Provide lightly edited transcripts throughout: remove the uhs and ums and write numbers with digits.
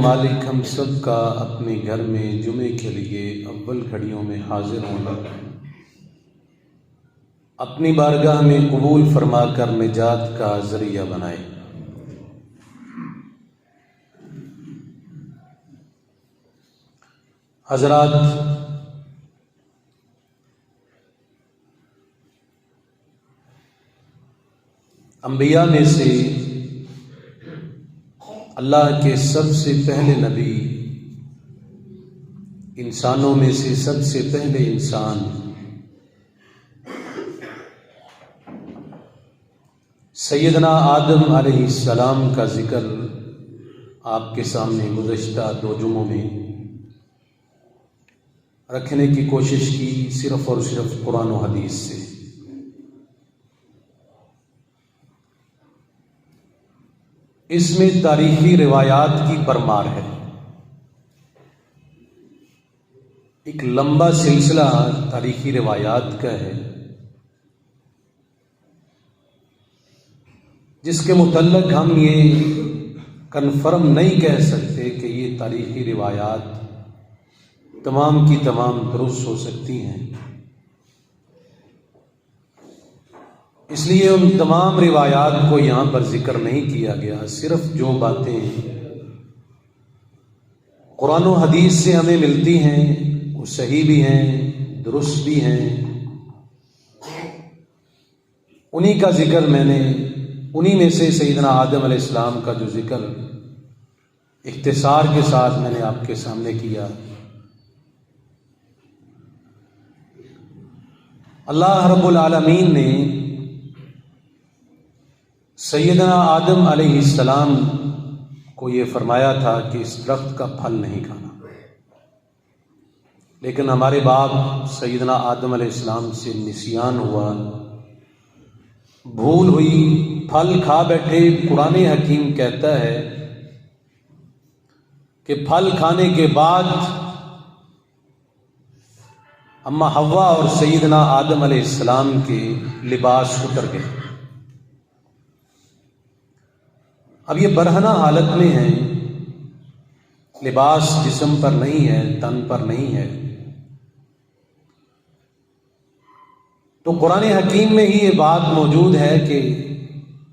مالک ہم سب کا اپنے گھر میں جمعے کے لیے اول گھڑیوں میں حاضر ہونا اپنی بارگاہ میں قبول فرما کر نجات کا ذریعہ بنائے۔ حضرات، انبیاء میں سے اللہ کے سب سے پہلے نبی، انسانوں میں سے سب سے پہلے انسان سیدنا آدم علیہ السلام کا ذکر آپ کے سامنے گزشتہ 2 جمعوں میں رکھنے کی کوشش کی، صرف اور صرف قرآن و حدیث سے۔ اس میں تاریخی روایات کی بھرمار ہے، ایک لمبا سلسلہ تاریخی روایات کا ہے جس کے متعلق ہم یہ کنفرم نہیں کہہ سکتے کہ یہ تاریخی روایات تمام کی تمام درست ہو سکتی ہیں، اس لیے ان تمام روایات کو یہاں پر ذکر نہیں کیا گیا۔ صرف جو باتیں قرآن و حدیث سے ہمیں ملتی ہیں وہ صحیح بھی ہیں، درست بھی ہیں، انہی کا ذکر انہی میں سے سیدنا آدم علیہ السلام کا جو ذکر اختصار کے ساتھ میں نے آپ کے سامنے کیا۔ اللہ رب العالمین نے سیدنا آدم علیہ السلام کو یہ فرمایا تھا کہ اس درخت کا پھل نہیں کھانا، لیکن ہمارے باپ سیدنا آدم علیہ السلام سے نسیان ہوا، بھول ہوئی، پھل کھا بیٹھے۔ قرآن حکیم کہتا ہے کہ پھل کھانے کے بعد اما حوا اور سیدنا آدم علیہ السلام کے لباس اتر گئے۔ اب یہ برہنہ حالت میں ہیں، لباس جسم پر نہیں ہے، تن پر نہیں ہے، تو قرآن حکیم میں ہی یہ بات موجود ہے کہ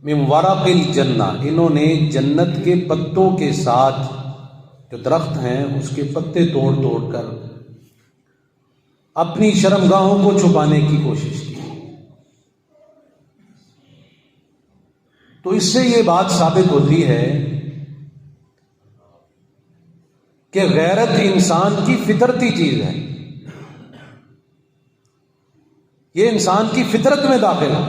من ورق الجنہ، انہوں نے جنت کے پتوں کے ساتھ، جو درخت ہیں اس کے پتے توڑ توڑ کر اپنی شرمگاہوں کو چھپانے کی کوشش کی۔ تو اس سے یہ بات ثابت ہوتی ہے کہ غیرت انسان کی فطرتی چیز ہے، یہ انسان کی فطرت میں داخل ہے۔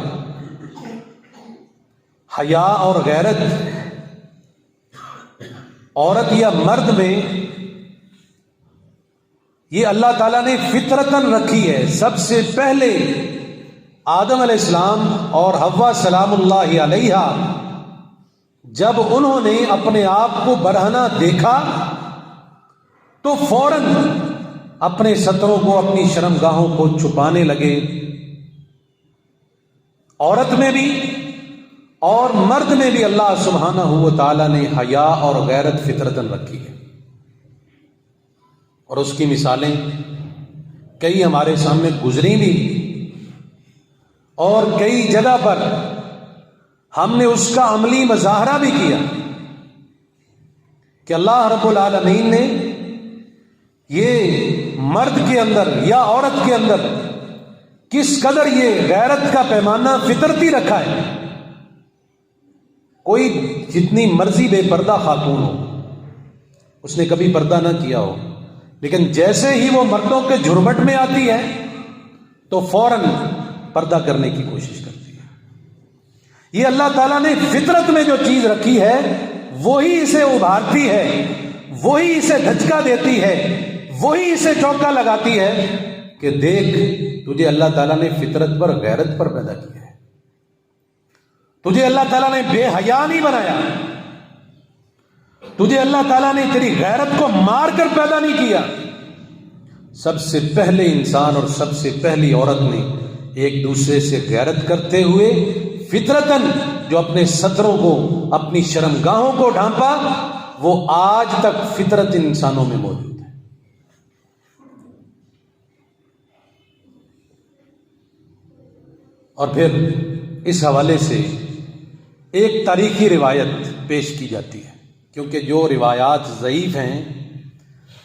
حیا اور غیرت عورت یا مرد میں یہ اللہ تعالیٰ نے فطرتاً رکھی ہے۔ سب سے پہلے آدم علیہ السلام اور حوا سلام اللہ علیہا جب انہوں نے اپنے آپ کو برہنہ دیکھا تو فوراً اپنے ستروں کو، اپنی شرمگاہوں کو چھپانے لگے۔ عورت میں بھی اور مرد میں بھی اللہ سبحانہ و تعالیٰ نے حیا اور غیرت فطرتاً رکھی ہے، اور اس کی مثالیں کئی ہمارے سامنے گزری بھی، اور کئی جگہ پر ہم نے اس کا عملی مظاہرہ بھی کیا کہ اللہ رب العالمین نے یہ مرد کے اندر یا عورت کے اندر کس قدر یہ غیرت کا پیمانہ فطرتی رکھا ہے۔ کوئی جتنی مرضی بے پردہ خاتون ہو، اس نے کبھی پردہ نہ کیا ہو، لیکن جیسے ہی وہ مردوں کے جھرمٹ میں آتی ہے تو فوراً پردہ کرنے کی کوشش کرتی ہے۔ یہ اللہ تعالیٰ نے فطرت میں جو چیز رکھی ہے وہی اسے ابھارتی ہے، وہی اسے دھچکا دیتی ہے، وہی اسے چوکا لگاتی ہے کہ دیکھ، تجھے اللہ تعالیٰ نے فطرت پر، غیرت پر پیدا کیا ہے، تجھے اللہ تعالیٰ نے بے حیا نہیں بنایا، تجھے اللہ تعالیٰ نے تیری غیرت کو مار کر پیدا نہیں کیا۔ سب سے پہلے انسان اور سب سے پہلی عورت نے ایک دوسرے سے غیرت کرتے ہوئے فطرتاً جو اپنے ستروں کو، اپنی شرمگاہوں کو ڈھانپا، وہ آج تک فطرت انسانوں میں موجود ہے. اور پھر اس حوالے سے ایک تاریخی روایت پیش کی جاتی ہے، کیونکہ جو روایات ضعیف ہیں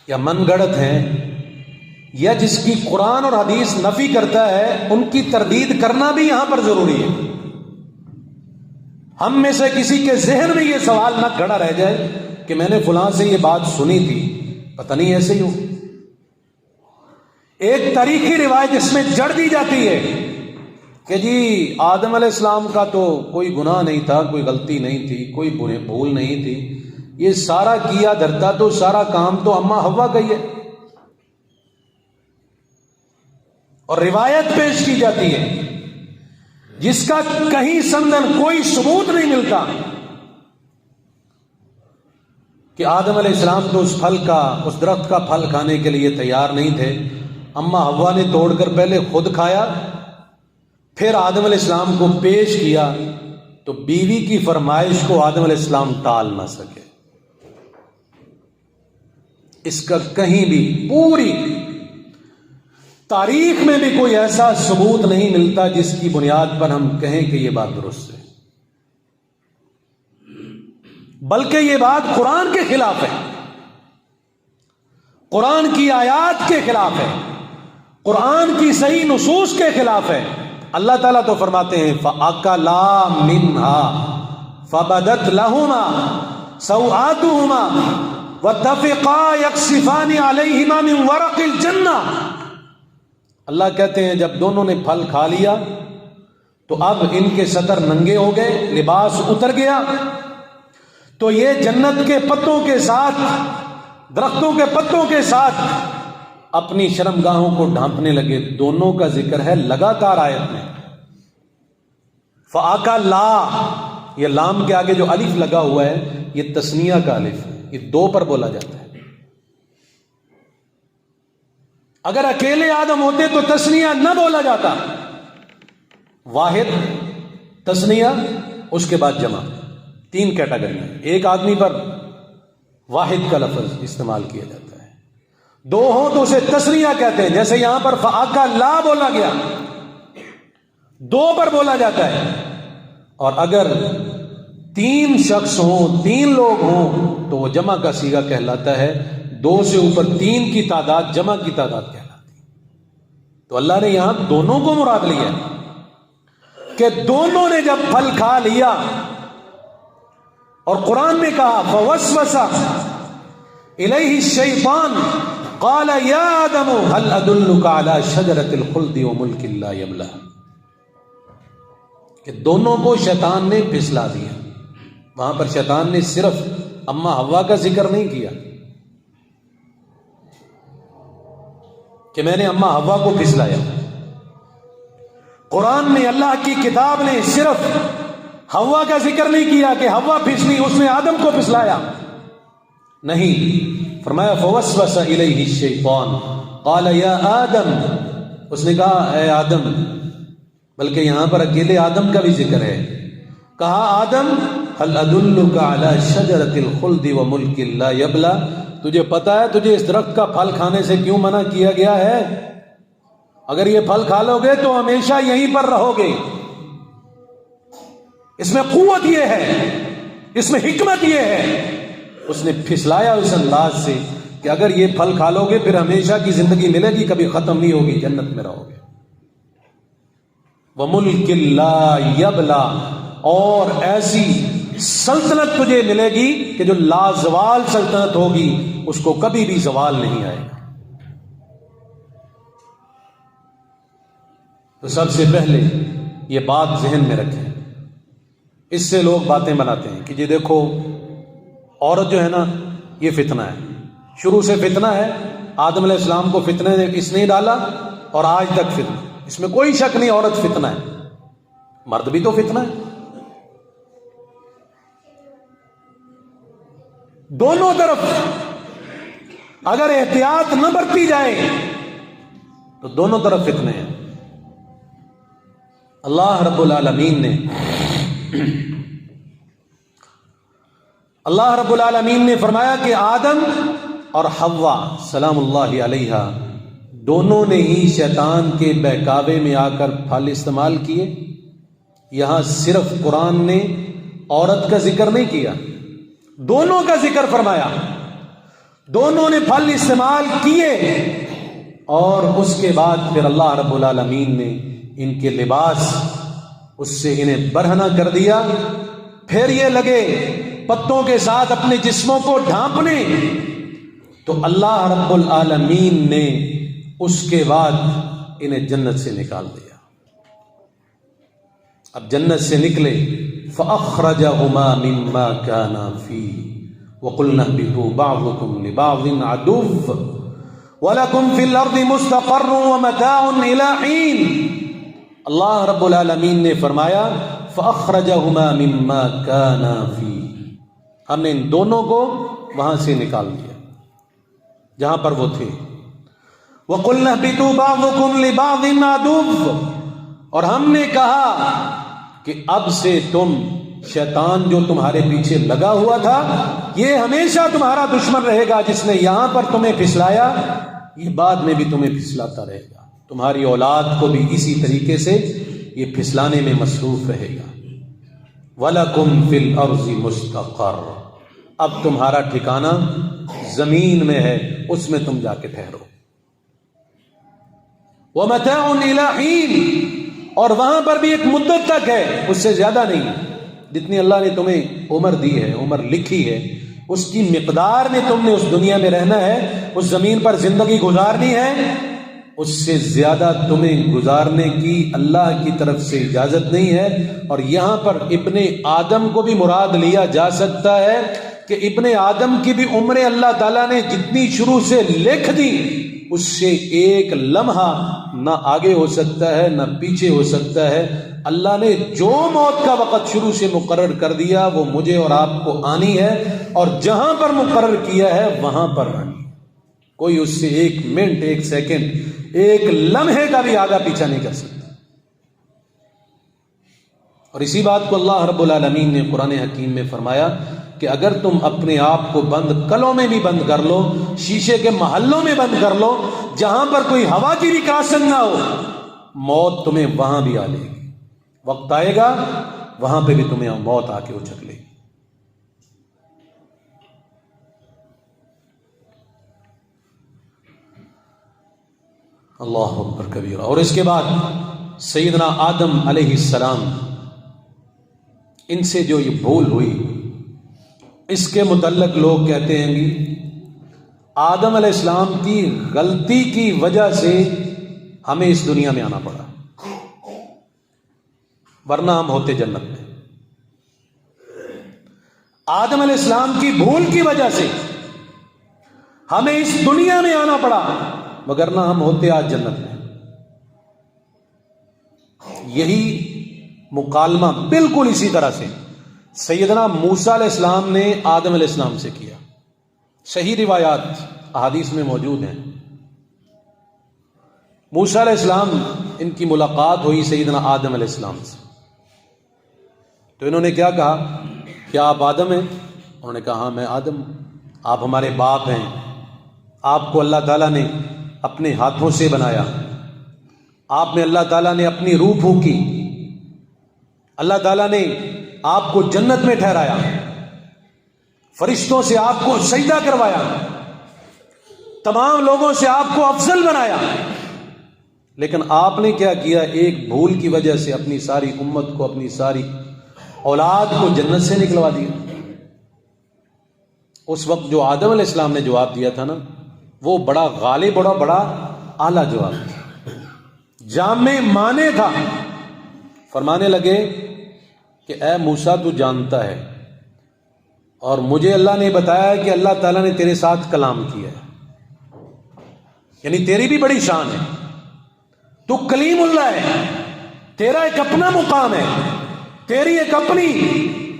یا من گڑت ہیں یا جس کی قرآن اور حدیث نفی کرتا ہے، ان کی تردید کرنا بھی یہاں پر ضروری ہے. ہم میں سے کسی کے ذہن میں یہ سوال نہ کھڑا رہ جائے کہ میں نے فلاں سے یہ بات سنی تھی، پتہ نہیں ایسے ہی ہو. ایک تاریخی روایت اس میں جڑ دی جاتی ہے کہ جی آدم علیہ السلام کا تو کوئی گناہ نہیں تھا، کوئی غلطی نہیں تھی، کوئی بھول نہیں تھی، یہ سارا کیا دھرتا تو سارا کام تو اماں حوا کا ہی ہے. اور روایت پیش کی جاتی ہے جس کا کہیں سندن کوئی ثبوت نہیں ملتا کہ آدم علیہ السلام تو اس درخت کا پھل کھانے کے لیے تیار نہیں تھے. اماں حوا نے توڑ کر پہلے خود کھایا، پھر آدم علیہ السلام کو پیش کیا، تو بیوی کی فرمائش کو آدم علیہ السلام ٹال نہ سکے. اس کا کہیں بھی پوری تاریخ میں بھی کوئی ایسا ثبوت نہیں ملتا جس کی بنیاد پر ہم کہیں کہ یہ بات درست ہے، بلکہ یہ بات قرآن کے خلاف ہے، قرآن کی آیات کے خلاف ہے، قرآن کی صحیح نصوص کے خلاف ہے. اللہ تعالیٰ تو فرماتے ہیں فَأَكَلَا مِنْهَا فَبَدَتْ لَهُمَا سَوْآتُهُمَا وَاتَّفِقَا يَقْصِفَانِ عَلَيْهِمَا مِنْ وَرَقِ الْجَنَّةِ. اللہ کہتے ہیں جب دونوں نے پھل کھا لیا تو اب ان کے سطر ننگے ہو گئے، لباس اتر گیا، تو یہ جنت کے پتوں کے ساتھ، درختوں کے پتوں کے ساتھ اپنی شرمگاہوں کو ڈھانپنے لگے. دونوں کا ذکر ہے لگاتار آیت میں. فَأَكَلَا، یہ لام کے آگے جو الف لگا ہوا ہے یہ تثنیہ کا الف ہے، یہ دو پر بولا جاتا ہے. اگر اکیلے آدم ہوتے تو تثنیہ نہ بولا جاتا، واحد تثنیہ اس کے بعد جمع، تین کیٹیگری. ایک آدمی پر واحد کا لفظ استعمال کیا جاتا ہے، دو ہوں تو اسے تثنیہ کہتے ہیں، جیسے یہاں پر فَأَكَلَا بولا گیا، دو پر بولا جاتا ہے. اور اگر تین شخص ہوں، تین لوگ ہوں تو وہ جمع کا صیغہ کہلاتا ہے. دو سے اوپر تین کی تعداد جمع کی تعداد کہلاتی. تو اللہ نے یہاں دونوں کو مراد لیا کہ دونوں نے جب پھل کھا لیا، اور قرآن میں کہا فوسوس الیہ الشیطان قال یا آدم هل ادلک علی شجرۃ الخلد وملک لا یبلى، کہ دونوں کو شیطان نے پھسلا دیا. وہاں پر شیطان نے صرف اماں حوا کا ذکر نہیں کیا کہ میں نے اماں حوا کو پھسلایا. قرآن میں اللہ کی کتاب نے صرف حوا کا ذکر نہیں کیا کہ حوا پھسلی، اس نے آدم کو پھسلایا، نہیں. فرمایا فوسوس الیہ الشیطان قال یا آدم، اس نے کہا اے آدم، بلکہ یہاں پر اکیلے آدم کا بھی ذکر ہے. کہا آدم هل ادلک علی شجرۃ الخلد وملک لا یبلی، تجھے پتا ہے تجھے اس درخت کا پھل کھانے سے کیوں منع کیا گیا ہے؟ اگر یہ پھل کھا لو گے تو ہمیشہ یہیں پر رہو گے. اس میں قوت یہ ہے، اس میں حکمت یہ ہے. اس نے پھسلایا اس انداز سے کہ اگر یہ پھل کھا لو گے پھر ہمیشہ کی زندگی ملے گی، کبھی ختم نہیں ہوگی، جنت میں رہو گے. وَمُلْكٍ لَا يَبْلَى، اور ایسی سلطنت تجھے ملے گی کہ جو لازوال سلطنت ہوگی، اس کو کبھی بھی زوال نہیں آئے گا. تو سب سے پہلے یہ بات ذہن میں رکھیں. اس سے لوگ باتیں بناتے ہیں کہ جی دیکھو عورت جو ہے نا یہ فتنہ ہے، شروع سے فتنہ ہے، آدم علیہ السلام کو فتنے نے اس نے ڈالا اور آج تک فتنہ. اس میں کوئی شک نہیں عورت فتنہ ہے، مرد بھی تو فتنہ ہے. دونوں طرف اگر احتیاط نہ برتی جائے تو دونوں طرف فتنے ہیں. اللہ رب العالمین نے اللہ رب العالمین نے فرمایا کہ آدم اور حوا سلام اللہ علیہا دونوں نے ہی شیطان کے بہکاوے میں آ کر پھل استعمال کیے. یہاں صرف قرآن نے عورت کا ذکر نہیں کیا، دونوں کا ذکر فرمایا. دونوں نے پھل استعمال کیے اور اس کے بعد پھر اللہ رب العالمین نے ان کے لباس اس سے انہیں برہنہ کر دیا. پھر یہ لگے پتوں کے ساتھ اپنے جسموں کو ڈھانپنے، تو اللہ رب العالمین نے اس کے بعد انہیں جنت سے نکال دیا. اب جنت سے نکلے فَأَخْرَجَهُمَا مِمَّا كَانَا فِيهِ وَقُلْنَا اهْبِطُوا بَعْضُكُمْ لِبَعْضٍ عَدُوٌّ وَلَكُمْ فِي الْأَرْضِ مُسْتَقَرٌّ وَمَتَاعٌ إِلَىٰ حِينٍ. اللہ رب العالمین نے فرمایا فَأَخْرَجَهُمَا مِمَّا كَانَا فِيهِ، ہم نے ان دونوں کو وہاں سے نکال دیا جہاں پر وہ تھے. وَقُلْنَا اهْبِطُوا بَعْضُكُمْ لِبَعْضٍ عَدُوٌّ، اور ہم نے کہا کہ اب سے تم، شیطان جو تمہارے پیچھے لگا ہوا تھا یہ ہمیشہ تمہارا دشمن رہے گا. جس نے یہاں پر تمہیں پھسلایا یہ بعد میں بھی تمہیں پھسلاتا رہے گا. تمہاری اولاد کو بھی اسی طریقے سے یہ پھسلانے میں مصروف رہے گا. وَلَكُمْ فِي الْأَرْضِ مُسْتَقَرٌّ، اب تمہارا ٹھکانہ زمین میں ہے، اس میں تم جا کے ٹھہرو. وَمَتَاعٌ إِلَىٰ حِينٍ، اور وہاں پر بھی ایک مدت تک ہے، اس سے زیادہ نہیں. جتنی اللہ نے تمہیں عمر دی ہے، عمر لکھی ہے، اس کی مقدار میں تم نے اس دنیا میں رہنا ہے، اس زمین پر زندگی گزارنی ہے. اس سے زیادہ تمہیں گزارنے کی اللہ کی طرف سے اجازت نہیں ہے. اور یہاں پر ابن آدم کو بھی مراد لیا جا سکتا ہے کہ ابن آدم کی بھی عمریں اللہ تعالیٰ نے جتنی شروع سے لکھ دی اس سے ایک لمحہ نہ آگے ہو سکتا ہے نہ پیچھے ہو سکتا ہے. اللہ نے جو موت کا وقت شروع سے مقرر کر دیا وہ مجھے اور آپ کو آنی ہے، اور جہاں پر مقرر کیا ہے وہاں پر آنی ہے. کوئی اس سے ایک منٹ، ایک سیکنڈ، ایک لمحے کا بھی آگا پیچھا نہیں کر سکتا. اور اسی بات کو اللہ رب العالمین نے قرآن حکیم میں فرمایا کہ اگر تم اپنے آپ کو بند کلوں میں بھی بند کر لو، شیشے کے محلوں میں بند کر لو، جہاں پر کوئی ہوا کی بھی کاسن نہ ہو، موت تمہیں وہاں بھی آ لے گی. وقت آئے گا وہاں پہ بھی تمہیں موت آ کے اچک لے گی. اللہ اکبر کبیرہ. اور اس کے بعد سیدنا آدم علیہ السلام، ان سے جو یہ بھول ہوئی اس کے متعلق لوگ کہتے ہیں کہ آدم علیہ السلام کی غلطی کی وجہ سے ہمیں اس دنیا میں آنا پڑا، ورنہ ہم ہوتے جنت میں. آدم علیہ السلام کی بھول کی وجہ سے ہمیں اس دنیا میں آنا پڑا، وگرنہ ہم ہوتے آج جنت میں. یہی مکالمہ بالکل اسی طرح سے سیدنا موسیٰ علیہ السلام نے آدم علیہ السلام سے کیا. صحیح روایات احادیث میں موجود ہیں. موسیٰ علیہ السلام ان کی ملاقات ہوئی سیدنا آدم علیہ السلام سے، تو انہوں نے کیا کہا، کیا آپ آدم ہیں؟ انہوں نے کہا ہاں میں آدم ہوں. آپ ہمارے باپ ہیں، آپ کو اللہ تعالیٰ نے اپنے ہاتھوں سے بنایا، آپ میں اللہ تعالیٰ نے اپنی روح پھونکی، اللہ تعالیٰ نے آپ کو جنت میں ٹھہرایا، فرشتوں سے آپ کو سجدہ کروایا، تمام لوگوں سے آپ کو افضل بنایا، لیکن آپ نے کیا کیا، ایک بھول کی وجہ سے اپنی ساری امت کو، اپنی ساری اولاد کو جنت سے نکلوا دیا. اس وقت جو آدم علیہ السلام نے جواب دیا تھا نا، وہ بڑا غالب، بڑا اعلیٰ جواب تھا، جامع معنی تھا. فرمانے لگے کہ اے موسیٰ تو جانتا ہے اور مجھے اللہ نے بتایا کہ اللہ تعالیٰ نے تیرے ساتھ کلام کیا ہے، یعنی تیری بھی بڑی شان ہے، تو کلیم اللہ ہے، تیرا ایک اپنا مقام ہے، تیری ایک اپنی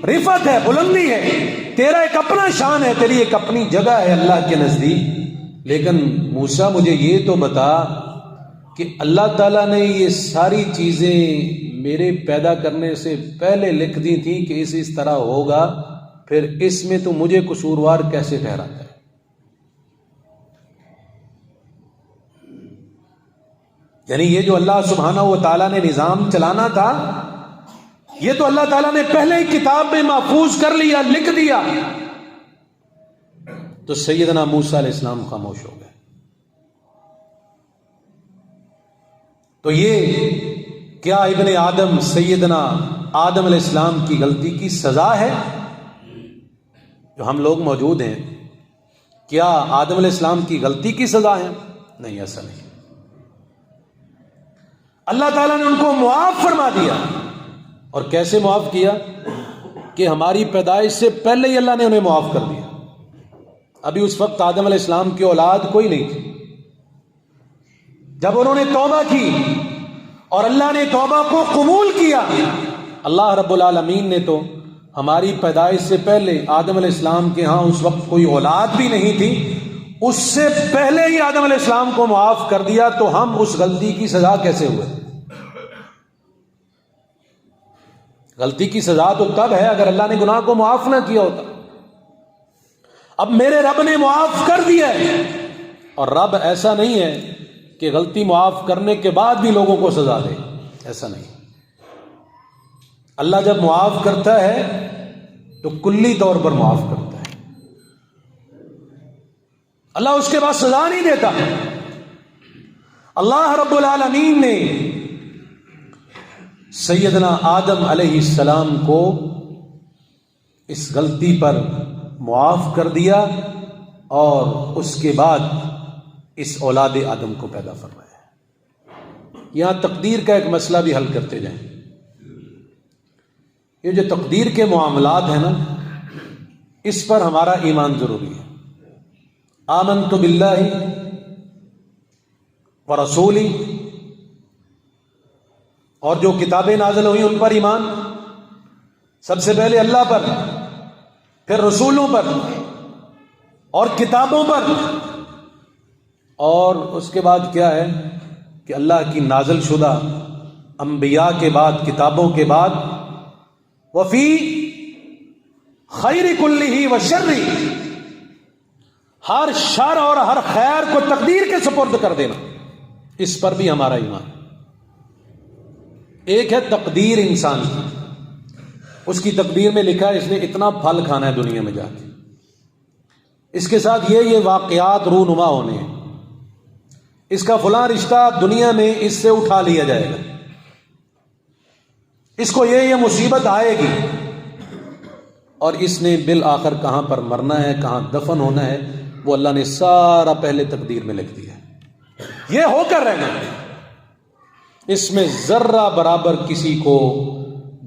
رفعت ہے، بلندی ہے، تیرا ایک اپنا شان ہے، تیری ایک اپنی جگہ ہے اللہ کے نزدیک. لیکن موسیٰ مجھے یہ تو بتا کہ اللہ تعالیٰ نے یہ ساری چیزیں میرے پیدا کرنے سے پہلے لکھ دی تھی کہ اس طرح ہوگا، پھر اس میں تو مجھے قصوروار کیسے ٹھہراتا ہے؟ یعنی یہ جو اللہ سبحانہ و تعالیٰ نے نظام چلانا تھا، یہ تو اللہ تعالیٰ نے پہلے ہی کتاب میں محفوظ کر لیا، لکھ دیا. تو سیدنا موسیٰ علیہ السلام خاموش ہو گئے. تو یہ کیا ابن آدم سیدنا آدم علیہ السلام کی غلطی کی سزا ہے؟ جو ہم لوگ موجود ہیں، کیا آدم علیہ السلام کی غلطی کی سزا ہے؟ نہیں، ایسا نہیں. اللہ تعالیٰ نے ان کو معاف فرما دیا. اور کیسے معاف کیا؟ کہ ہماری پیدائش سے پہلے ہی اللہ نے انہیں معاف کر دیا. ابھی اس وقت آدم علیہ السلام کی اولاد کوئی نہیں تھی. جب انہوں نے توبہ کی اور اللہ نے توبہ کو قبول کیا، اللہ رب العالمین نے تو ہماری پیدائش سے پہلے آدم علیہ السلام کے ہاں اس وقت کوئی اولاد بھی نہیں تھی، اس سے پہلے ہی آدم علیہ السلام کو معاف کر دیا. تو ہم اس غلطی کی سزا کیسے ہوئے؟ غلطی کی سزا تو تب ہے اگر اللہ نے گناہ کو معاف نہ کیا ہوتا. اب میرے رب نے معاف کر دیا ہے، اور رب ایسا نہیں ہے کہ غلطی معاف کرنے کے بعد بھی لوگوں کو سزا دے. ایسا نہیں. اللہ جب معاف کرتا ہے تو کلی طور پر معاف کرتا ہے. اللہ اس کے بعد سزا نہیں دیتا. اللہ رب العالمین نے سیدنا آدم علیہ السلام کو اس غلطی پر معاف کر دیا، اور اس کے بعد اس اولاد آدم کو پیدا فرمایا. یہاں تقدیر کا ایک مسئلہ بھی حل کرتے جائیں. یہ جو تقدیر کے معاملات ہیں نا، اس پر ہمارا ایمان ضروری ہے. آمنت باللہ ورسولہ، اور جو کتابیں نازل ہوئی ان پر ایمان. سب سے پہلے اللہ پر، پھر رسولوں پر اور کتابوں پر، اور اس کے بعد کیا ہے کہ اللہ کی نازل شدہ انبیاء کے بعد، کتابوں کے بعد، وفی خیر کلہ وشر، ہر شر اور ہر خیر کو تقدیر کے سپرد کر دینا. اس پر بھی ہمارا ایمان. ایک ہے تقدیر انسان کی، اس کی تقدیر میں لکھا ہے اس نے اتنا پھل کھانا ہے دنیا میں جا کے، اس کے ساتھ یہ واقعات رونما ہونے ہیں، اس کا فلاں رشتہ دنیا میں اس سے اٹھا لیا جائے گا، اس کو یہ مصیبت آئے گی، اور اس نے بالآخر کہاں پر مرنا ہے، کہاں دفن ہونا ہے، وہ اللہ نے سارا پہلے تقدیر میں لکھ دیا. یہ ہو کر رہنا ہے. اس میں ذرہ برابر کسی کو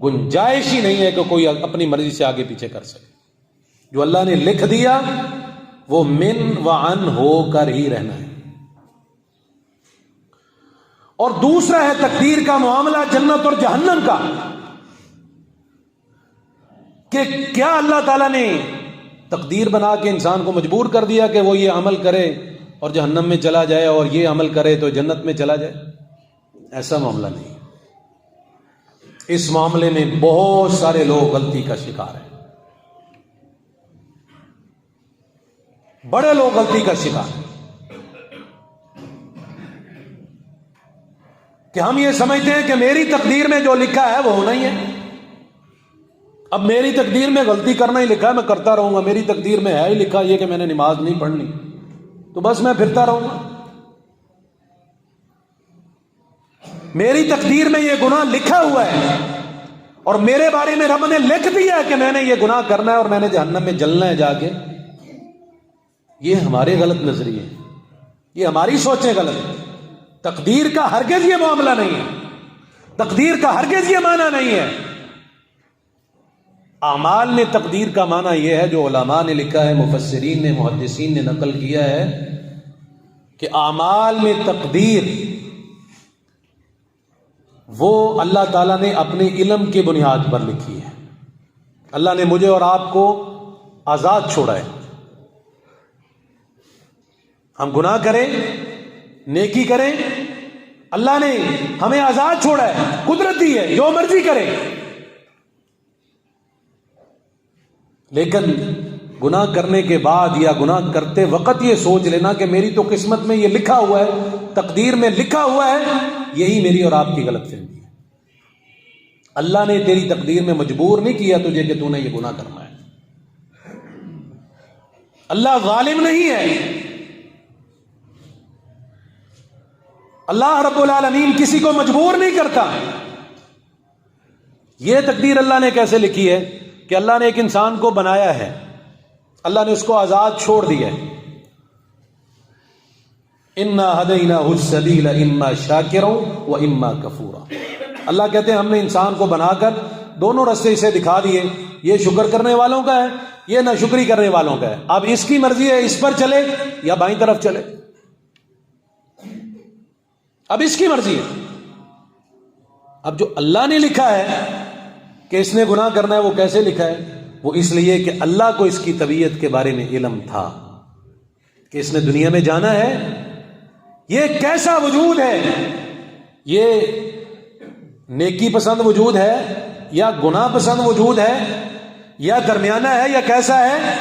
گنجائش ہی نہیں ہے کہ کوئی اپنی مرضی سے آگے پیچھے کر سکے. جو اللہ نے لکھ دیا وہ من و عن ہو کر ہی رہنا ہے. اور دوسرا ہے تقدیر کا معاملہ جنت اور جہنم کا، کہ کیا اللہ تعالیٰ نے تقدیر بنا کے انسان کو مجبور کر دیا کہ وہ یہ عمل کرے اور جہنم میں چلا جائے، اور یہ عمل کرے تو جنت میں چلا جائے؟ ایسا معاملہ نہیں. اس معاملے میں بہت سارے لوگ غلطی کا شکار ہیں، بڑے لوگ غلطی کا شکار ہیں، کہ ہم یہ سمجھتے ہیں کہ میری تقدیر میں جو لکھا ہے وہ ہونا ہی ہے. اب میری تقدیر میں غلطی کرنا ہی لکھا ہے، میں کرتا رہوں گا. میری تقدیر میں ہے ہی لکھا یہ کہ میں نے نماز نہیں پڑھنی، تو بس میں پھرتا رہوں گا. میری تقدیر میں یہ گناہ لکھا ہوا ہے، اور میرے بارے میں رب نے لکھ دیا ہے کہ میں نے یہ گناہ کرنا ہے اور میں نے جہنم میں جلنا ہے جا کے. یہ ہمارے غلط نظریے ہیں، یہ ہماری سوچیں غلط ہیں. تقدیر کا ہرگز یہ معاملہ نہیں ہے، تقدیر کا ہرگز یہ معنی نہیں ہے. اعمال میں تقدیر کا معنی یہ ہے جو علماء نے لکھا ہے، مفسرین نے، محدثین نے نقل کیا ہے، کہ اعمال میں تقدیر وہ اللہ تعالیٰ نے اپنے علم کی بنیاد پر لکھی ہے. اللہ نے مجھے اور آپ کو آزاد چھوڑا ہے. ہم گناہ کریں، نیکی کریں، اللہ نے ہمیں آزاد چھوڑا ہے، قدرتی ہے، جو مرضی کرے. لیکن گناہ کرنے کے بعد یا گناہ کرتے وقت یہ سوچ لینا کہ میری تو قسمت میں یہ لکھا ہوا ہے، تقدیر میں لکھا ہوا ہے، یہی میری اور آپ کی غلط فہمی ہے۔ اللہ نے تیری تقدیر میں مجبور نہیں کیا تجھے کہ تو نے یہ گناہ کرنا ہے۔ اللہ ظالم نہیں ہے۔ اللہ رب العالمین کسی کو مجبور نہیں کرتا۔ یہ تقدیر اللہ نے کیسے لکھی ہے کہ اللہ نے ایک انسان کو بنایا ہے، اللہ نے اس کو آزاد چھوڑ دیا ہے۔ انا ہدیناہ السبیل اما شاکرا و اما کفورا۔ اللہ کہتے ہیں ہم نے انسان کو بنا کر دونوں راستے اسے دکھا دیے، یہ شکر کرنے والوں کا ہے، یہ ناشکری کرنے والوں کا ہے۔ اب اس کی مرضی ہے اس پر چلے یا بائیں طرف چلے، اب اس کی مرضی ہے۔ اب جو اللہ نے لکھا ہے کہ اس نے گناہ کرنا ہے، وہ کیسے لکھا ہے؟ وہ اس لیے کہ اللہ کو اس کی طبیعت کے بارے میں علم تھا کہ اس نے دنیا میں جانا ہے، یہ کیسا وجود ہے، یہ نیکی پسند وجود ہے یا گناہ پسند وجود ہے یا درمیانہ ہے یا کیسا ہے،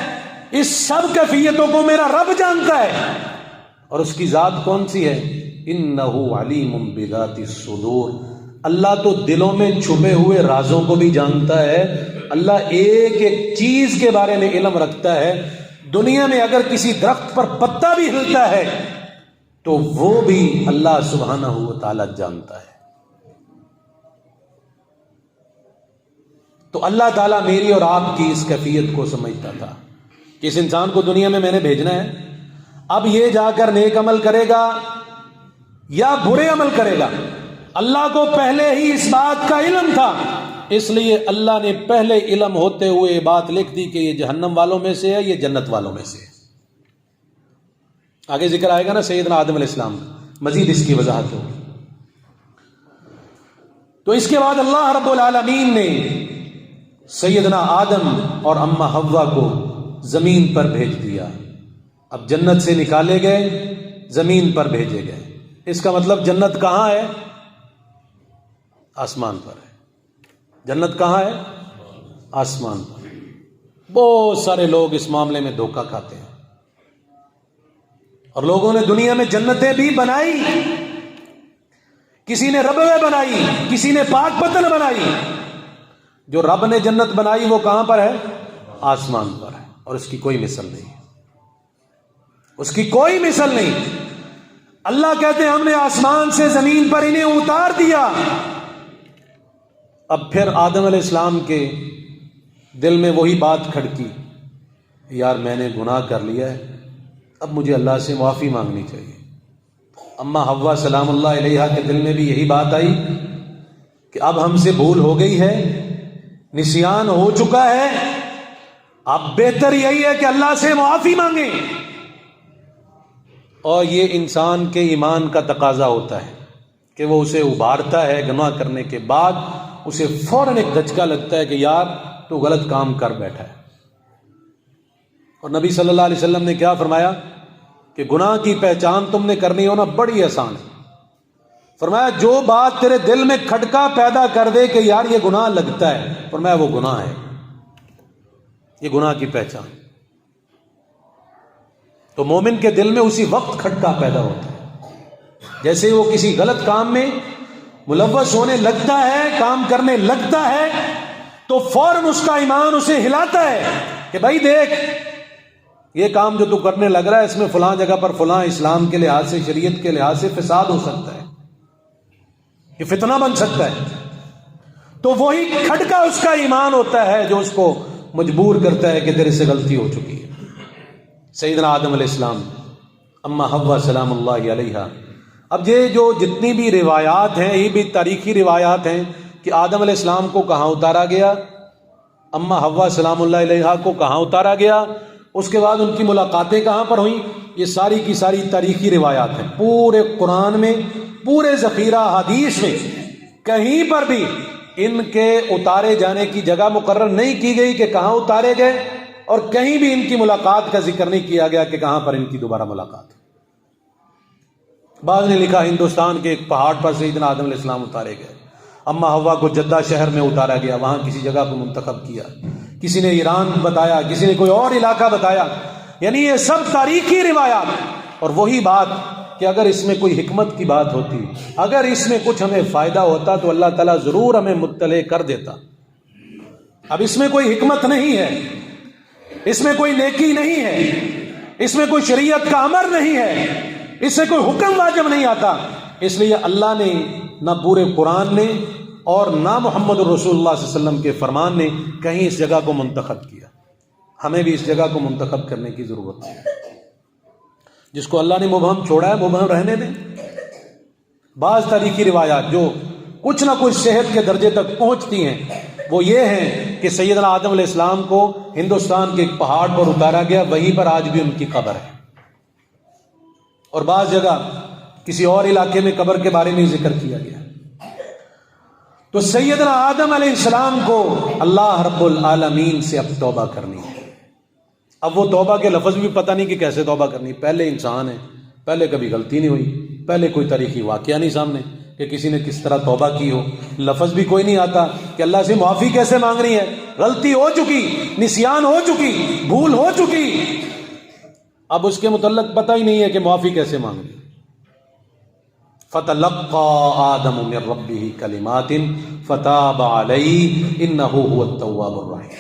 اس سب کیفیتوں کو میرا رب جانتا ہے۔ اور اس کی ذات کون سی ہے؟ انہ علیم بذات الصدور۔ اللہ تو دلوں میں چھپے ہوئے رازوں کو بھی جانتا ہے۔ اللہ ایک ایک چیز کے بارے میں علم رکھتا ہے۔ دنیا میں اگر کسی درخت پر پتا بھی ہلتا ہے تو وہ بھی اللہ سبحانہ و تعالی جانتا ہے۔ تو اللہ تعالیٰ میری اور آپ کی اس کیفیت کو سمجھتا تھا کہ اس انسان کو دنیا میں نے بھیجنا ہے، اب یہ جا کر نیک عمل کرے گا یا برے عمل کرے گا۔ اللہ کو پہلے ہی اس بات کا علم تھا، اس لیے اللہ نے پہلے علم ہوتے ہوئے یہ بات لکھ دی کہ یہ جہنم والوں میں سے ہے، یہ جنت والوں میں سے ہے۔ آگے ذکر آئے گا نا سیدنا آدم علیہ السلام، مزید اس کی وضاحت ہوگی۔ تو اس کے بعد اللہ رب العالمین نے سیدنا آدم اور اماں حوا کو زمین پر بھیج دیا۔ اب جنت سے نکالے گئے، زمین پر بھیجے گئے۔ اس کا مطلب جنت کہاں ہے؟ آسمان پر ہے۔ جنت کہاں ہے؟ آسمان پر۔ بہت سارے لوگ اس معاملے میں دھوکہ کھاتے ہیں، اور لوگوں نے دنیا میں جنتیں بھی بنائی، کسی نے ربوے بنائی، کسی نے پاک پتن بنائی۔ جو رب نے جنت بنائی وہ کہاں پر ہے؟ آسمان پر ہے، اور اس کی کوئی مثل نہیں، اس کی کوئی مثل نہیں۔ اللہ کہتے ہیں ہم نے آسمان سے زمین پر انہیں اتار دیا۔ اب پھر آدم علیہ السلام کے دل میں وہی بات کھڑکی، یار میں نے گناہ کر لیا ہے، اب مجھے اللہ سے معافی مانگنی چاہیے۔ اماں حوا سلام اللہ علیہا کے دل میں بھی یہی بات آئی کہ اب ہم سے بھول ہو گئی ہے، نسیان ہو چکا ہے، اب بہتر یہی ہے کہ اللہ سے معافی مانگیں۔ اور یہ انسان کے ایمان کا تقاضا ہوتا ہے کہ وہ اسے ابھارتا ہے گناہ کرنے کے بعد، اسے فوراً ایک دھچکا لگتا ہے کہ یار تو غلط کام کر بیٹھا ہے۔ اور نبی صلی اللہ علیہ وسلم نے کیا فرمایا کہ گناہ کی پہچان تم نے کرنی ہونا بڑی آسان ہے۔ فرمایا جو بات تیرے دل میں کھٹکا پیدا کر دے کہ یار یہ گناہ لگتا ہے، فرمایا وہ گناہ ہے، یہ گناہ کی پہچان۔ تو مومن کے دل میں اسی وقت کھٹکا پیدا ہوتا ہے، جیسے وہ کسی غلط کام میں ملوث ہونے لگتا ہے، کام کرنے لگتا ہے، تو فوراً اس کا ایمان اسے ہلاتا ہے کہ بھائی دیکھ یہ کام جو تو کرنے لگ رہا ہے اس میں فلاں جگہ پر فلاں اسلام کے لحاظ سے، شریعت کے لحاظ سے فساد ہو سکتا ہے، یہ فتنہ بن سکتا ہے۔ تو وہی کھٹکا اس کا ایمان ہوتا ہے جو اس کو مجبور کرتا ہے کہ تیرے سے غلطی ہو چکی ہے۔ سیدنا آدم علیہ السلام، اماں حوا سلام اللہ علیہا۔ اب یہ جو جتنی بھی روایات ہیں یہ بھی تاریخی روایات ہیں کہ آدم علیہ السلام کو کہاں اتارا گیا، اماں حوا سلام اللہ علیہا کو کہاں اتارا گیا، اس کے بعد ان کی ملاقاتیں کہاں پر ہوئیں، یہ ساری کی ساری تاریخی روایات ہیں۔ پورے قرآن میں، پورے ذخیرہ حدیث میں کہیں پر بھی ان کے اتارے جانے کی جگہ مقرر نہیں کی گئی کہ کہاں اتارے گئے، اور کہیں بھی ان کی ملاقات کا ذکر نہیں کیا گیا کہ کہاں پر ان کی دوبارہ ملاقات۔ بعض نے لکھا ہندوستان کے ایک پہاڑ پر سیدنا آدم علیہ السلام اتارے گئے، اماں حوا کو جدہ شہر میں اتارا گیا، وہاں کسی جگہ کو منتخب کیا، کسی نے ایران بتایا، کسی نے کوئی اور علاقہ بتایا، یعنی یہ سب تاریخی روایات. اور وہی بات کہ اگر اس میں کوئی حکمت کی بات ہوتی، اگر اس میں کچھ ہمیں فائدہ ہوتا تو اللہ تعالیٰ ضرور ہمیں مطلع کر دیتا. اب اس میں کوئی حکمت نہیں ہے، اس میں کوئی نیکی نہیں ہے، اس میں کوئی شریعت کا امر نہیں ہے، اس سے کوئی حکم واجب نہیں آتا. اس لیے اللہ نے نہ پورے قرآن نے اور نہ محمد الرسول اللہ صلی اللہ علیہ وسلم کے فرمان نے کہیں اس جگہ کو منتخب کیا. ہمیں بھی اس جگہ کو منتخب کرنے کی ضرورت ہے. جس کو اللہ نے مبہم چھوڑا ہے مبہم رہنے دیں. بعض تاریخی روایات جو کچھ نہ کچھ صحت کے درجے تک پہنچتی ہیں وہ یہ ہیں کہ سیدنا آدم علیہ السلام کو ہندوستان کے ایک پہاڑ پر اتارا گیا، وہیں پر آج بھی ان کی قبر ہے. اور بعض جگہ کسی اور علاقے میں قبر کے بارے میں ذکر کیا گیا. تو سیدنا آدم علیہ السلام کو اللہ رب العالمین سے اب توبہ کرنی ہے. اب وہ توبہ کے لفظ بھی پتہ نہیں کہ کیسے توبہ کرنی. پہلے انسان ہے، پہلے کبھی غلطی نہیں ہوئی، پہلے کوئی تاریخی واقعہ نہیں سامنے کہ کسی نے کس طرح توبہ کی ہو. لفظ بھی کوئی نہیں آتا کہ اللہ سے معافی کیسے مانگنی ہے. غلطی ہو چکی، نسیان ہو چکی، بھول ہو چکی، اب اس کے متعلق پتہ ہی نہیں ہے کہ معافی کیسے مانگنی. فَتَلَقَّى آدَمُ مِن رَبِّهِ كَلِمَاتٍ فَتَابَ عَلَيْهِ إِنَّهُ هُوَ التَّوَّابُ الرَّحِيمُ.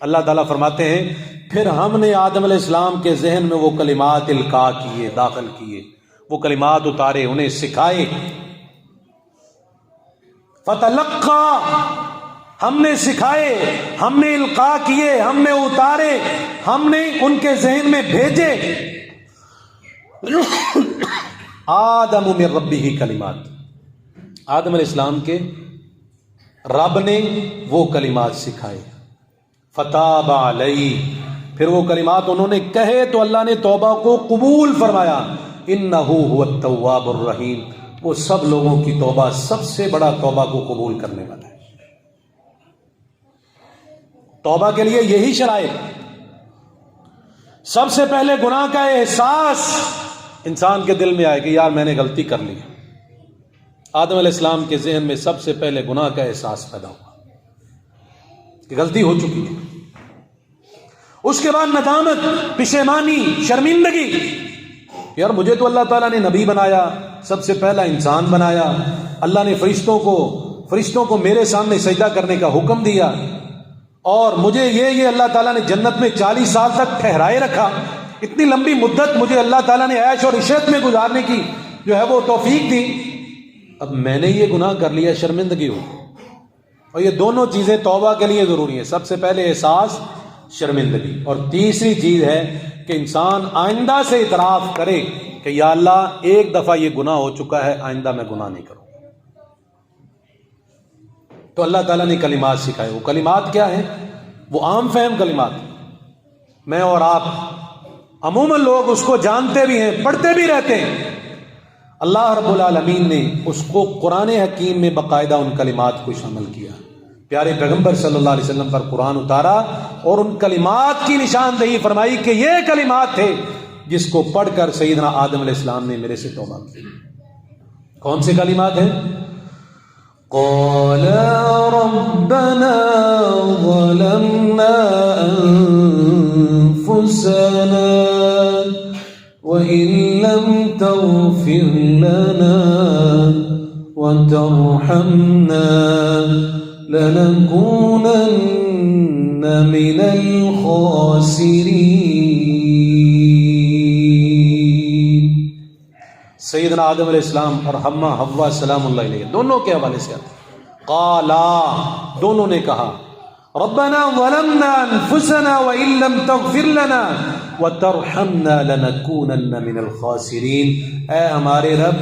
اللہ تعالیٰ فرماتے ہیں پھر ہم نے آدم علیہ السلام کے ذہن میں وہ کلمات القاء کیے، داخل کیے، وہ کلمات اتارے، انہیں سکھائے. فَتَلَقَّى، ہم نے سکھائے، ہم نے القاء کیے، ہم نے اتارے، ہم نے ان کے ذہن میں بھیجے. آدم من ربہ کلمات، آدم علیہ السلام کے رب نے وہ کلمات سکھائے. فتاب علیہ، پھر وہ کلمات انہوں نے کہے تو اللہ نے توبہ کو قبول فرمایا. انہ هو التواب الرحیم، وہ سب لوگوں کی توبہ، سب سے بڑا توبہ کو قبول کرنے والا ہے. توبہ کے لیے یہی شرائط، سب سے پہلے گناہ کا احساس انسان کے دل میں آئے کہ یار میں نے غلطی کر لی. آدم علیہ السلام کے ذہن میں سب سے پہلے گناہ کا احساس پیدا ہوا کہ غلطی ہو چکی ہے. اس کے بعد ندامت، پشیمانی، شرمندگی. یار مجھے تو اللہ تعالیٰ نے نبی بنایا، سب سے پہلا انسان بنایا، اللہ نے فرشتوں کو میرے سامنے سجدہ کرنے کا حکم دیا، اور مجھے یہ اللہ تعالیٰ نے جنت میں 40 سال تک ٹھہرائے رکھا. اتنی لمبی مدت مجھے اللہ تعالیٰ نے عیش اور عشرت میں گزارنے کی جو ہے وہ توفیق دی. اب میں نے یہ گناہ کر لیا، شرمندگی ہو. اور یہ دونوں چیزیں توبہ کے لیے ضروری ہیں. سب سے پہلے احساس، شرمندگی، اور تیسری چیز ہے کہ انسان آئندہ سے اعتراف کرے کہ یا اللہ ایک دفعہ یہ گناہ ہو چکا ہے، آئندہ میں گناہ نہیں کروں. تو اللہ تعالیٰ نے کلمات سکھائے. وہ کلمات کیا ہیں؟ وہ عام فہم کلمات. میں اور آپ عموماً لوگ اس کو جانتے بھی ہیں، پڑھتے بھی رہتے ہیں. اللہ رب العالمین نے اس کو قرآن حکیم میں باقاعدہ ان کلمات کو شامل کیا. پیارے پیغمبر صلی اللہ علیہ وسلم پر قرآن اتارا اور ان کلمات کی نشاندہی فرمائی کہ یہ کلمات تھے جس کو پڑھ کر سیدنا آدم علیہ السلام نے میرے سے توبہ کی. کون سے کلمات ہیں؟ قال ربنا ظلمنا انفسنا وان لم تغفر لنا وترحمنا لنكونن من الخاسرین. سیدنا آدم علیہ السلام اور حوا سلام اللہ علیہ دونوں کے حوالے سے آتا. قالا، دونوں نے کہا، ربنا ظلمنا انفسنا وان لم تغفر لنا وترحمنا لنكونن من الخاسرین. اے ہمارے رب،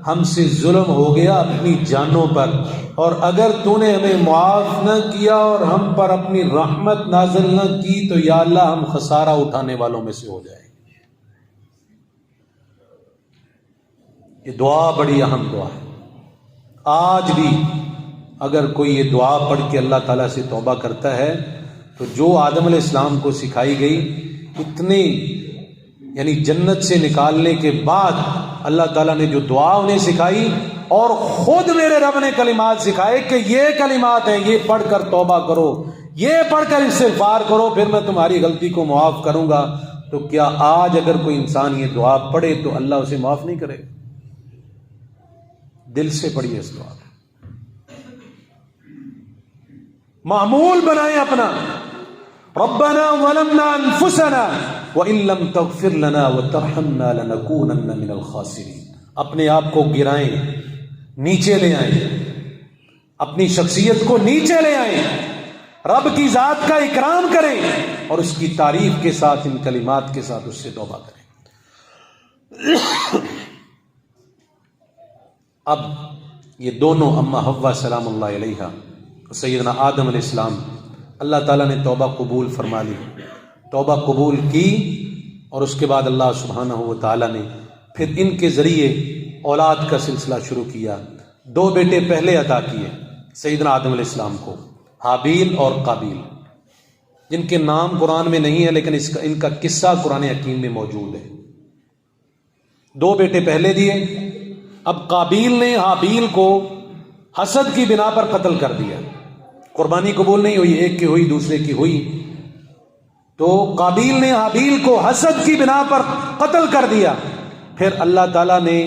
ہم سے ظلم ہو گیا اپنی جانوں پر، اور اگر تو نے ہمیں معاف نہ کیا اور ہم پر اپنی رحمت نازل نہ کی تو یا اللہ ہم خسارہ اٹھانے والوں میں سے ہو جائیں. یہ دعا بڑی اہم دعا ہے. آج بھی اگر کوئی یہ دعا پڑھ کے اللہ تعالیٰ سے توبہ کرتا ہے تو جو آدم علیہ السلام کو سکھائی گئی، اتنی یعنی جنت سے نکالنے کے بعد اللہ تعالیٰ نے جو دعا انہیں سکھائی اور خود میرے رب نے کلمات سکھائے کہ یہ کلمات ہیں، یہ پڑھ کر توبہ کرو، یہ پڑھ کر استغفار کرو پھر میں تمہاری غلطی کو معاف کروں گا، تو کیا آج اگر کوئی انسان یہ دعا پڑھے تو اللہ اسے معاف نہیں کرے؟ دل سے پڑھیے اس دعا کو، معمول بنائیں اپنا۔ ربنا ظلمنا انفسنا وان لم تغفر لنا وترحمنا لنكونن من الخاسرین۔ اپنے آپ کو گرائیں، نیچے لے آئیں، اپنی شخصیت کو نیچے لے آئیں، رب کی ذات کا اکرام کریں اور اس کی تعریف کے ساتھ، ان کلمات کے ساتھ اس سے توبہ کریں۔ اب یہ دونوں اما حوا سلام اللہ علیہا، سیدنا آدم علیہ السلام، اللہ تعالیٰ نے توبہ قبول فرما لی، توبہ قبول کی، اور اس کے بعد اللہ سبحانہ و تعالیٰ نے پھر ان کے ذریعے اولاد کا سلسلہ شروع کیا۔ 2 بیٹے پہلے عطا کیے سیدنا آدم علیہ السلام کو، حابیل اور قابیل، جن کے نام قرآن میں نہیں ہے لیکن ان کا قصہ قرآن حکیم میں موجود ہے۔ 2 بیٹے پہلے دیے، اب قابیل نے حابیل کو حسد کی بنا پر قتل کر دیا، قربانی قبول نہیں ہوئی، ایک کی ہوئی دوسرے کی ہوئی، تو قابیل نے حابیل کو حسد کی بنا پر قتل کر دیا۔ پھر اللہ تعالیٰ نے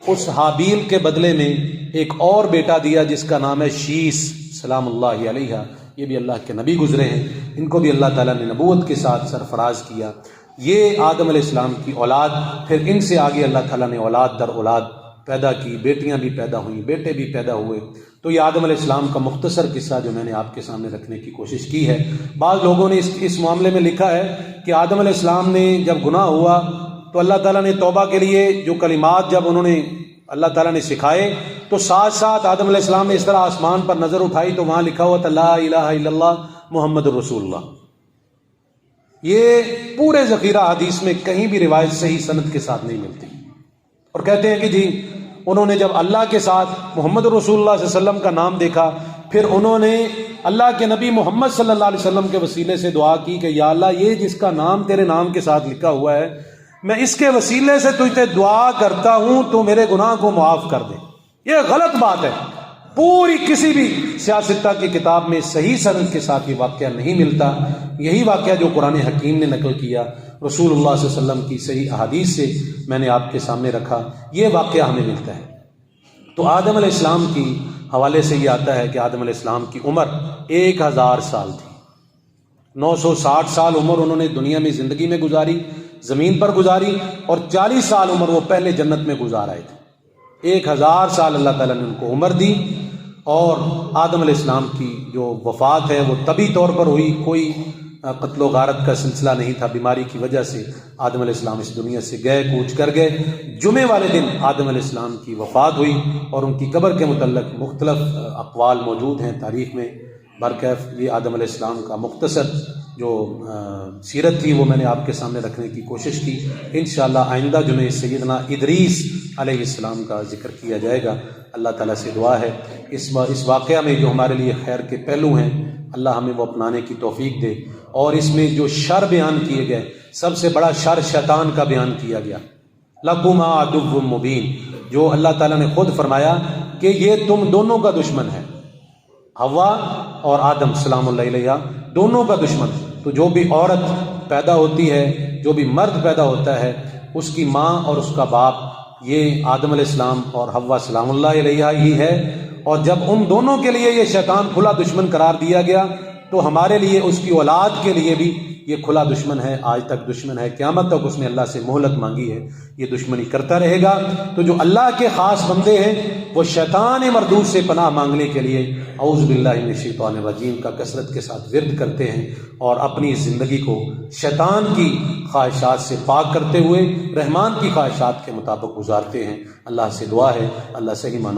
اس حابیل کے بدلے میں ایک اور بیٹا دیا جس کا نام ہے شیس سلام اللہ علیہ، یہ بھی اللہ کے نبی گزرے ہیں، ان کو بھی اللہ تعالیٰ نے نبوت کے ساتھ سرفراز کیا۔ یہ آدم علیہ السلام کی اولاد، پھر ان سے آگے اللہ تعالیٰ نے اولاد در اولاد پیدا کی، بیٹیاں بھی پیدا ہوئیں، بیٹے بھی پیدا ہوئے۔ تو یہ آدم علیہ السلام کا مختصر قصہ جو میں نے آپ کے سامنے رکھنے کی کوشش کی ہے۔ بعض لوگوں نے اس معاملے میں لکھا ہے کہ آدم علیہ السلام نے جب گناہ ہوا تو اللہ تعالیٰ نے توبہ کے لیے جو کلمات جب انہوں نے اللہ تعالیٰ نے سکھائے تو ساتھ ساتھ آدم علیہ السلام نے اس طرح آسمان پر نظر اٹھائی تو وہاں لکھا ہوا تھا لا الہ الا اللہ محمد الرسول اللہ۔ یہ پورے ذخیرہ حدیث میں کہیں بھی روایت صحیح سند کے ساتھ نہیں ملتی، اور کہتے ہیں کہ جی انہوں نے جب اللہ کے ساتھ محمد رسول اللہ صلی اللہ علیہ وسلم کا نام دیکھا، پھر انہوں نے اللہ کے نبی محمد صلی اللہ علیہ وسلم کے وسیلے سے دعا کی کہ یا اللہ یہ جس کا نام تیرے نام کے ساتھ لکھا ہوا ہے، میں اس کے وسیلے سے تجھ سے دعا کرتا ہوں تو میرے گناہ کو معاف کر دے۔ یہ غلط بات ہے، پوری کسی بھی سیاستہ کی کتاب میں صحیح سند کے ساتھ یہ واقعہ نہیں ملتا۔ یہی واقعہ جو قرآن حکیم نے نقل کیا رسول اللہ صلی اللہ علیہ وسلم کی صحیح احادیث سے میں نے آپ کے سامنے رکھا، یہ واقعہ ہمیں ملتا ہے۔ تو آدم علیہ السلام کی حوالے سے یہ آتا ہے کہ آدم علیہ السلام کی عمر 1000 سال تھی، 960 سال عمر انہوں نے دنیا میں زندگی میں گزاری، زمین پر گزاری، اور 40 سال عمر وہ پہلے جنت میں گزار آئے تھے۔ 1000 سال اللہ تعالیٰ نے ان کو عمر دی، اور آدم علیہ السلام کی جو وفات ہے وہ طبی طور پر ہوئی، کوئی قتل و غارت کا سلسلہ نہیں تھا، بیماری کی وجہ سے آدم علیہ السلام اس دنیا سے گئے، کوچ کر گئے۔ جمعے والے دن آدم علیہ السلام کی وفات ہوئی، اور ان کی قبر کے متعلق مختلف اقوال موجود ہیں تاریخ میں۔ برکیف یہ آدم علیہ السلام کا مختصر جو سیرت تھی وہ میں نے آپ کے سامنے رکھنے کی کوشش کی۔ انشاءاللہ آئندہ جمعے سیدنا ادریس علیہ السلام کا ذکر کیا جائے گا۔ اللہ تعالیٰ سے دعا ہے اس واقعہ میں جو ہمارے لیے خیر کے پہلو ہیں اللہ ہمیں وہ اپنانے کی توفیق دے، اور اس میں جو شر بیان کیے گئے، سب سے بڑا شر شیطان کا بیان کیا گیا، لَكُمَا عَدُوٌّ مُّبِينٌ، جو اللہ تعالیٰ نے خود فرمایا کہ یہ تم دونوں کا دشمن ہے، حوا اور آدم سلام اللہ علیہ دونوں کا دشمن۔ تو جو بھی عورت پیدا ہوتی ہے، جو بھی مرد پیدا ہوتا ہے، اس کی ماں اور اس کا باپ یہ آدم علیہ السلام اور حوا سلام اللہ علیہ ہی ہے، اور جب ان دونوں کے لیے یہ شیطان کھلا دشمن قرار دیا گیا تو ہمارے لیے اس کی اولاد کے لیے بھی یہ کھلا دشمن ہے، آج تک دشمن ہے، قیامت تک اس نے اللہ سے مہلت مانگی ہے، یہ دشمنی کرتا رہے گا۔ تو جو اللہ کے خاص بندے ہیں وہ شیطان مردود سے پناہ مانگنے کے لیے اعوذ باللہ من الشیطان الرجیم کا کثرت کے ساتھ ورد کرتے ہیں، اور اپنی زندگی کو شیطان کی خواہشات سے پاک کرتے ہوئے رحمان کی خواہشات کے مطابق گزارتے ہیں۔ اللہ سے دعا ہے اللہ صحیح مان